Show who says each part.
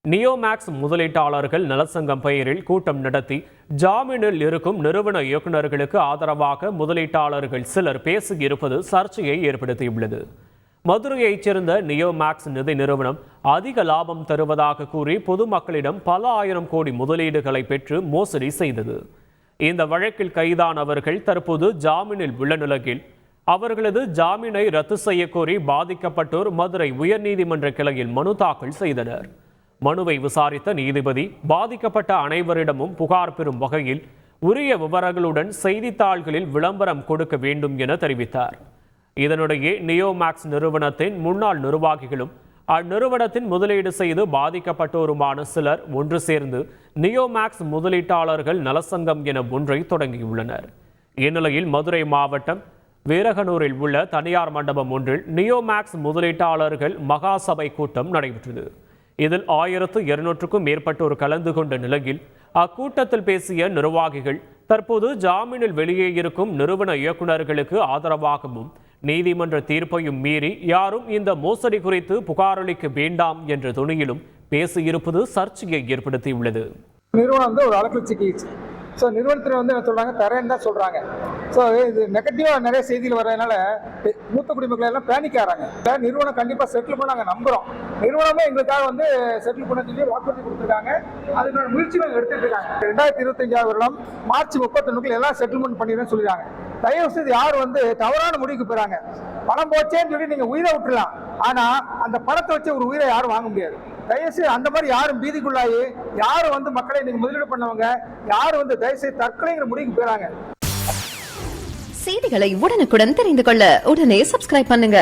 Speaker 1: நியோமேக்ஸ் முதலீட்டாளர்கள் நலசங்கம் பெயரில் கூட்டம் நடத்தி ஜாமீனில் இருக்கும் நிறுவன இயக்குநர்களுக்கு ஆதரவாக முதலீட்டாளர்கள் சிலர் பேசியிருப்பது சர்ச்சையை ஏற்படுத்தியுள்ளது. மதுரையைச் சேர்ந்த நியோமேக்ஸ் நிதி நிறுவனம் அதிக லாபம் தருவதாக கூறி பொதுமக்களிடம் பல ஆயிரம் கோடி முதலீடுகளை பெற்று மோசடி செய்தது. இந்த வழக்கில் கைதானவர்கள் தற்போது ஜாமீனில் உள்ள நிலையில் அவர்களது ஜாமீனை ரத்து செய்ய கோரி பாதிக்கப்பட்டோர் மதுரை உயர்நீதிமன்ற கிளையில் மனு தாக்கல் செய்தனர். மனுவை விசாரித்த நீதிபதி பாதிக்கப்பட்ட அனைவரிடமும் புகார் பெறும் வகையில் உரிய விவரங்களுடன் செய்தித்தாள்களில் விளம்பரம் கொடுக்க வேண்டும் என தெரிவித்தார். இதனிடையே நியோமேக்ஸ் நிறுவனத்தின் முன்னாள் நிர்வாகிகளும் அந்நிறுவனத்தின் முதலீடு செய்து பாதிக்கப்பட்டோருமான சிலர் ஒன்று சேர்ந்து நியோமேக்ஸ் முதலீட்டாளர்கள் நலசங்கம் என ஒன்றை தொடங்கியுள்ளனர். இந்நிலையில் மதுரை மாவட்டம் வீரகனூரில் உள்ள தனியார் மண்டபம் ஒன்றில் நியோமேக்ஸ் முதலீட்டாளர்கள் மகாசபை கூட்டம் நடைபெற்றது. இதில் 1200க்கும் மேற்பட்டோர் கலந்து கொண்ட நிலையில் அக்கூட்டத்தில் பேசிய நிர்வாகிகள் தற்போது ஜாமீனில் வெளியே இருக்கும் நிறுவன இயக்குநர்களுக்கு ஆதரவாகவும் நீதிமன்ற தீர்ப்பையும் மீறி யாரும் இந்த மோசடி குறித்து புகாரளிக்க வேண்டாம் என்ற துணியிலும் பேசியிருப்பது சர்ச்சையை ஏற்படுத்தியுள்ளது.
Speaker 2: நிறுவனம் ஒரு வழக்கில் சிக்கிச்சு. ஸோ நிறுவனத்தில் என்ன சொல்கிறாங்க, தரேன்னு தான் சொல்கிறாங்க. ஸோ இது நெகட்டிவாக நிறைய செய்திகள் வர்றதுனால மூத்த குடிமக்கள் எல்லாம் பேனிக் ஆகிறாங்க. நிறுவனம் கண்டிப்பாக செட்டில் பண்ண நாங்கள் நம்புகிறோம். நிறுவனமே எங்களுக்காக செட்டில் பண்ண சொல்லி வாக்குறுதி கொடுத்துருக்காங்க. அதுக்கான முயற்சிகள் எடுத்துட்டு இருக்காங்க. 2025 வருடம் மார்ச் 31 எல்லாம் செட்டில்மெண்ட் பண்ணிடுறேன்னு சொல்லிடுறாங்க. தயவு செய்து யார் தவறான முடிவுக்கு போறாங்க. பணம் போச்சேன்னு சொல்லி நீங்க உயிரை விட்டுலாம், ஆனா அந்த பணத்தை வச்சு ஒரு உயிரை யாரும் வாங்க முடியாது. தயவுசெய்து அந்த மாதிரி யாரும் பீதிக்குள்ளாயி யாரும் மக்களை நீங்க முதலீடு பண்ணவங்க யாரும் தயவுசெய்து தற்கொலைங்கிற முடிவுக்கு போறாங்க.
Speaker 3: செய்திகளை உடனுக்குடன் தெரிந்து கொள்ள உடனே சப்ஸ்கிரைப் பண்ணுங்க.